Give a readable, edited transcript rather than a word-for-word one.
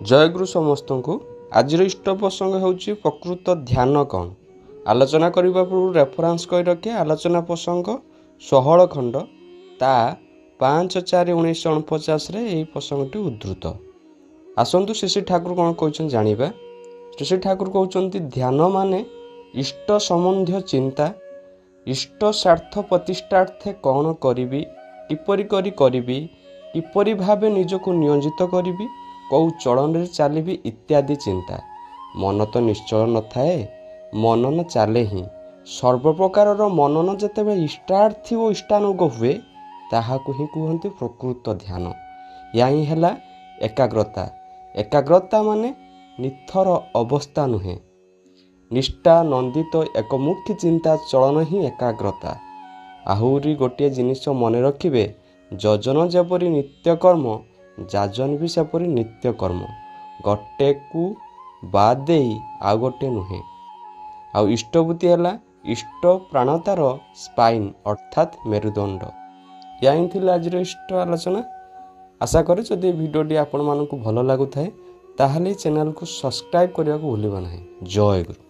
जयगुरु समस्त को आज इष्ट प्रसंग होची प्रकृत ध्यान कौन आलोचना करने पूर्व रेफरेंस कही रखे आलोचना प्रसंग 16 खंड ता 5/4/1949 यही प्रसंगटी उद्धृत। आसतु श्री ठाकुर कौन कहते जानिबा। श्री ठाकुर कहते ध्यान माने इष्ट संबंधी चिंता, इष्ट स्वार्थ प्रतिष्ठार्थे कौन करी किपरि किपरि भावे निजको नियोजित करी कौ चलन चलि इत्यादि चिंता। मन तो निश्चल न थाए, मनन चले ही। सर्वप्रकार मनन जेतेबे इष्टार्थी और इष्टानुग हुए ताहाकु ही कहते प्रकृत ध्यान। या ही है एकाग्रता। एकाग्रता माने निथर अवस्था नुहे, निष्ठा नंदित एक मुख्य चिंता चलन ही एकाग्रता। आहुरी गोटे जिनिस मन रखिबे, जजन जेपरि नित्यकर्म जाजन भी सेपरि नित्यकर्म, गोटे को बाद दे आ गोटे नुहे। आ इष्टबुद्धि है इष्ट प्राणतार स्पाइन अर्थात मेरुदंड। या आज इष्ट आलोचना। आशा करे जदि भिडियोटी आपण मानक भल लगुए ताहले चैनल को सब्सक्राइब करने को भूलिबा नहीं। जय गुरु।